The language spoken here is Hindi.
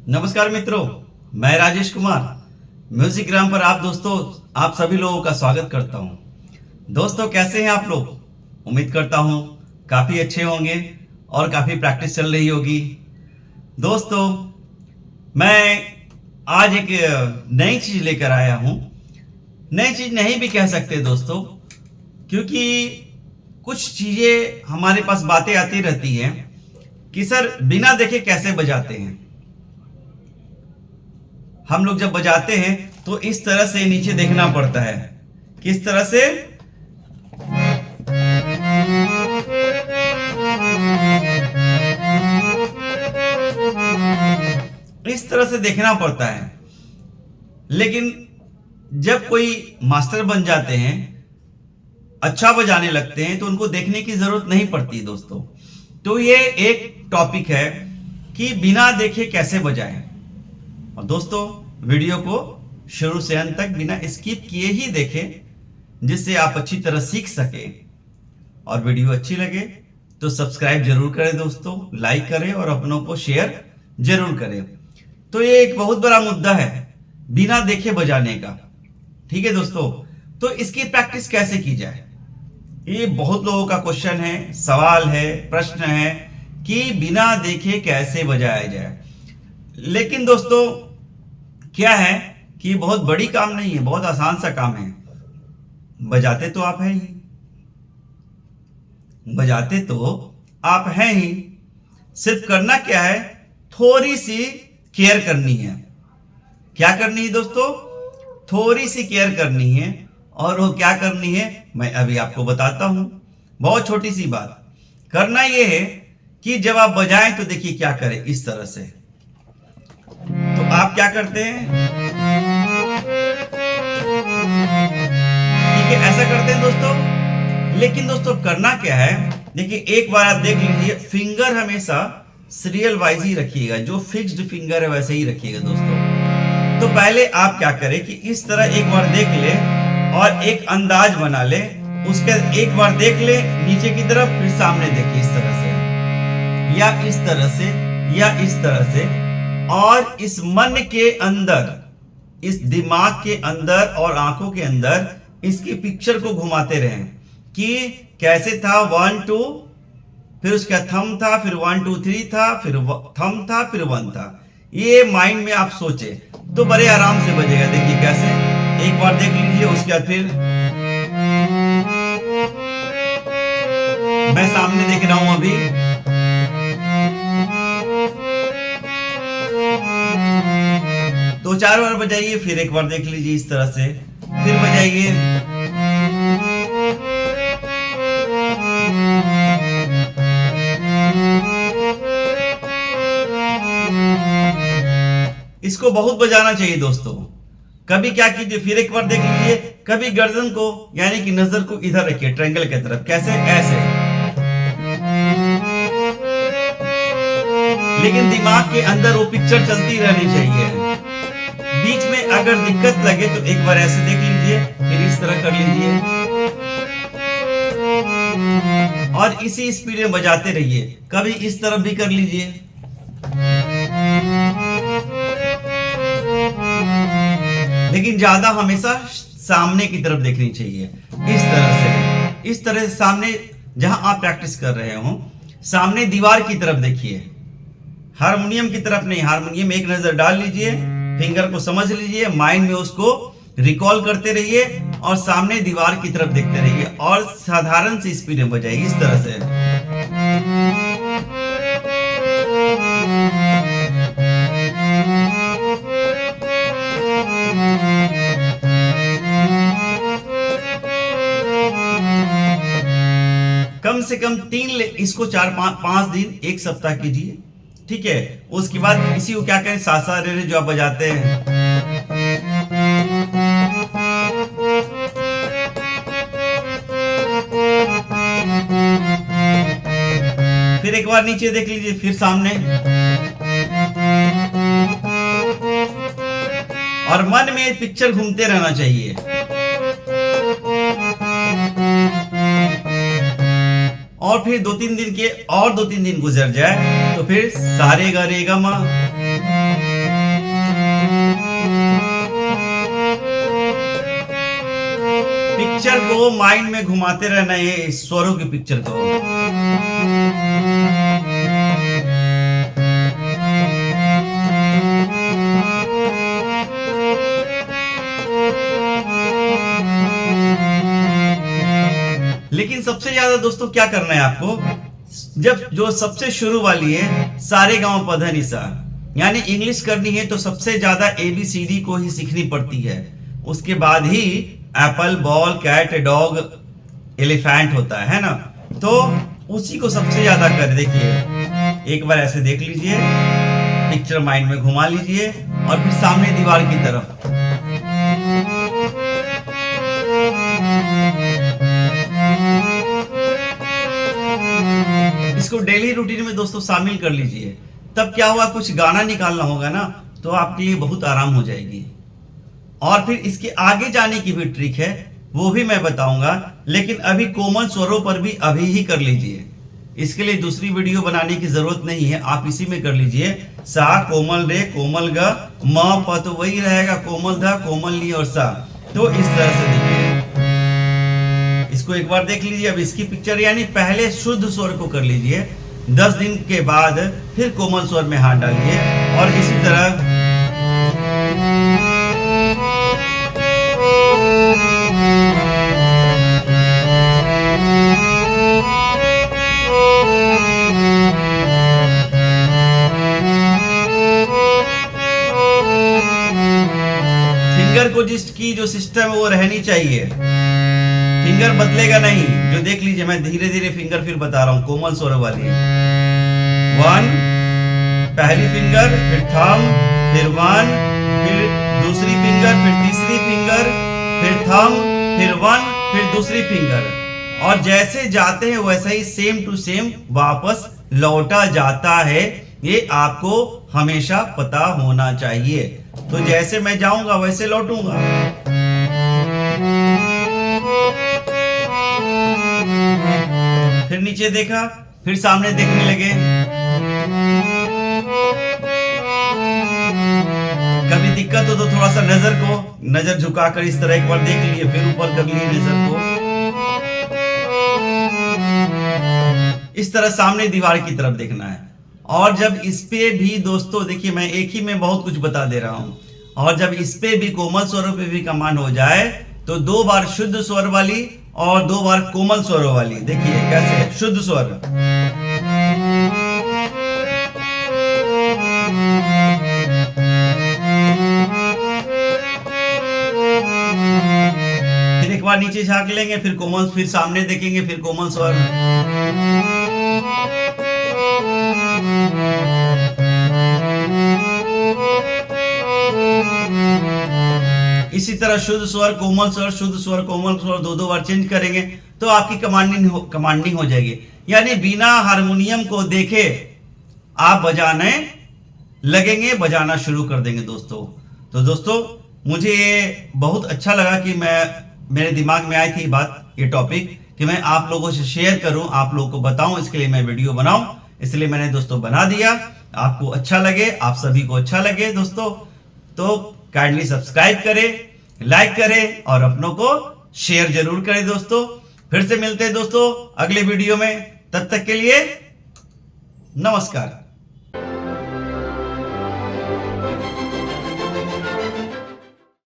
नमस्कार मित्रों, मैं राजेश कुमार म्यूजिक ग्राम पर आप सभी लोगों का स्वागत करता हूं। दोस्तों, कैसे हैं आप लोग? उम्मीद करता हूं काफ़ी अच्छे होंगे और काफ़ी प्रैक्टिस चल रही होगी। दोस्तों, मैं आज एक नई चीज़ लेकर आया हूं। नई चीज़ नहीं भी कह सकते दोस्तों, क्योंकि कुछ चीज़ें हमारे पास बातें आती रहती हैं कि सर बिना देखे कैसे बजाते हैं। हम लोग जब बजाते हैं तो इस तरह से नीचे देखना पड़ता है। किस तरह से? इस तरह से देखना पड़ता है। लेकिन जब कोई मास्टर बन जाते हैं, अच्छा बजाने लगते हैं, तो उनको देखने की जरूरत नहीं पड़ती दोस्तों। तो ये एक टॉपिक है कि बिना देखे कैसे बजाएं। और दोस्तों, वीडियो को शुरू से अंत तक बिना स्किप किए ही देखें, जिससे आप अच्छी तरह सीख सकें। और वीडियो अच्छी लगे तो सब्सक्राइब जरूर करें दोस्तों, लाइक करें और अपनों को शेयर जरूर करें। तो ये एक बहुत बड़ा मुद्दा है, बिना देखे बजाने का। ठीक है दोस्तों, तो इसकी प्रैक्टिस कैसे की जाए, ये बहुत लोगों का क्वेश्चन है, सवाल है, प्रश्न है कि बिना देखे कैसे बजाया जाए। लेकिन दोस्तों, क्या है कि बहुत बड़ी काम नहीं है, बहुत आसान सा काम है। बजाते तो आप हैं ही, बजाते तो आप हैं ही। सिर्फ करना क्या है, थोड़ी सी केयर करनी है। क्या करनी है दोस्तों? थोड़ी सी केयर करनी है। और वो क्या करनी है, मैं अभी आपको बताता हूं। बहुत छोटी सी बात करना यह है कि जब आप बजाएं तो देखिए क्या करें। इस तरह से तो आप क्या करते हैं, ठीक है, ऐसा करते हैं दोस्तों। लेकिन दोस्तों, करना क्या है, देखिए एक बार आप देख लीजिए, फिंगर हमेशा सीरियल वाइज ही रखिएगा। जो फिक्स्ड फिंगर है वैसे ही रखिएगा दोस्तों। तो पहले आप क्या करें कि इस तरह एक बार देख ले और एक अंदाज बना ले। उसके एक बार देख ले नीचे की तरफ, फिर सामने देखिए इस तरह से या इस तरह से या इस तरह से। और इस मन के अंदर, इस दिमाग के अंदर और आंखों के अंदर इसकी पिक्चर को घुमाते रहें कि कैसे था 1 2, फिर उसका थंब था, फिर 1 2 3 था, फिर थंब था, फिर 1 था। ये माइंड में आप सोचे तो बड़े आराम से बजेगा। देखिए कैसे, एक बार देख लीजिए, उसके बाद फिर मैं सामने देख रहा हूं अभी। दो चार बार बजाइए, फिर एक बार देख लीजिए इस तरह से, फिर बजाइए। इसको बहुत बजाना चाहिए दोस्तों। कभी क्या कीजिए, फिर एक बार देख लीजिए, कभी गर्दन को यानी कि नजर को इधर रखिए, ट्रायंगल की तरफ। कैसे? ऐसे। लेकिन दिमाग के अंदर वो पिक्चर चलती रहनी चाहिए। बीच में अगर दिक्कत लगे तो एक बार ऐसे देख लीजिए, फिर इस तरह कर लीजिए और इसी स्पीड में बजाते रहिए। कभी इस तरफ भी कर लीजिए। लेकिन ज्यादा हमेशा सामने की तरफ देखनी चाहिए। इस तरह से सामने, जहां आप प्रैक्टिस कर रहे हो, सामने दीवार की तरफ देखिए, हारमोनियम की तरफ नहीं। हारमोनियम एक नजर डाल लीजिए, फिंगर को समझ लीजिए, माइंड में उसको रिकॉल करते रहिए और सामने दीवार की तरफ देखते रहिए और साधारण सी स्पीड में बजाइए इस तरह से। कम से कम इसको 4-5 दिन, एक सप्ताह कीजिए। ठीक है, उसके बाद इसी को क्या करें, सा सा रे रे जो आप बजाते हैं, फिर एक बार नीचे देख लीजिए, फिर सामने। और मन में पिक्चर घूमते रहना चाहिए। और फिर 2-3 दिन गुजर जाए तो फिर सारे गा रे गा मा, पिक्चर को माइंड में घुमाते रहना है, स्वरों की पिक्चर को। लेकिन सबसे ज्यादा दोस्तों क्या करना है आपको, जब जो सबसे शुरू वाली है सारे गांव पधा निसा, यानी इंग्लिश करनी है तो सबसे ज्यादा ABCD को ही सीखनी पड़ती है। उसके बाद ही apple, ball, cat, dog, elephant होता है ना। तो उसी को सबसे ज्यादा कर देखिए, एक बार ऐसे देख लीजिए, पिक्चर माइंड में घुमा लीजिए और फिर सामने दीवार की तरफ। इसको डेली रूटीन में दोस्तों शामिल कर लीजिए। तब क्या हुआ, कुछ गाना निकालना होगा ना तो आपके लिए बहुत आराम हो जाएगी। और फिर इसके आगे जाने की भी ट्रिक है, वो भी मैं बताऊंगा, लेकिन अभी कोमल स्वरों पर भी अभी ही कर लीजिए। इसके लिए दूसरी वीडियो बनाने की जरूरत नहीं है, आप इसी में कर लीजिए। सा कोमल रे कोमल ग म प तो वही रहेगा, कोमल ध कोमल नी और सा। तो इस तरह से देखिए, इसको एक बार देख लीजिए। अब इसकी पिक्चर, यानी पहले शुद्ध स्वर को कर लीजिए, 10 दिन के बाद फिर कोमल स्वर में हाथ डालिए और इसी तरह फिंगर को जिसकी जो सिस्टम है वो रहनी चाहिए, फिंगर बदलेगा नहीं। जो देख लीजिए, मैं धीरे धीरे फिंगर फिर बता रहा हूं, कोमल स्वर वाली। 1 पहली फिंगर, फिर थंब, फिर 1, फिर दूसरी फिंगर, फिर तीसरी फिंगर, फिर थंब, फिर 1, फिर दूसरी फिंगर। और जैसे जाते हैं वैसे ही सेम टू सेम वापस लौटा जाता है। ये आपको हमेशा पता होना चाहिए। तो जैसे मैं जाऊंगा वैसे लौटूंगा। फिर नीचे देखा, फिर सामने देखने लगे। कभी दिक्कत हो तो थोड़ा सा नजर झुकाकर इस तरह एक बार देख लिए, फिर ऊपर कर लिए नजर को। इस तरह सामने दीवार की तरफ देखना है। और जब इस पे भी दोस्तों देखिए, मैं एक ही में बहुत कुछ बता दे रहा हूं। और जब इस पे भी कोमल स्वरों पे भी कमांड हो जाए तो 2 बार शुद्ध स्वर वाली और 2 बार कोमल स्वरों वाली। देखिए कैसे, शुद्ध स्वर, फिर एक बार नीचे झांक लेंगे, फिर कोमल, फिर सामने देखेंगे, फिर कोमल स्वर। इसी तरह शुद्ध स्वर, कोमल स्वर, शुद्ध स्वर, कोमल स्वर 2-2 बार चेंज करेंगे तो आपकी कमांडिंग हो जाएगी। यानी बिना हारमोनियम को देखे आप बजाने लगेंगे, बजाना शुरू कर देंगे दोस्तों। तो दोस्तों मुझे ये बहुत अच्छा लगा कि मेरे दिमाग में आई थी बात, ये टॉपिक, कि मैं आप लोगों से शेयर करूं, आप लोगों को बताऊं, इसके लिए मैं वीडियो बनाऊं। इसलिए मैंने दोस्तों बना दिया। आपको अच्छा लगे, आप सभी को अच्छा लगे दोस्तों, तो काइंडली सब्सक्राइब करें, लाइक करें और अपनों को शेयर जरूर करें दोस्तों। फिर से मिलते हैं दोस्तों अगले वीडियो में, तब तक के लिए नमस्कार।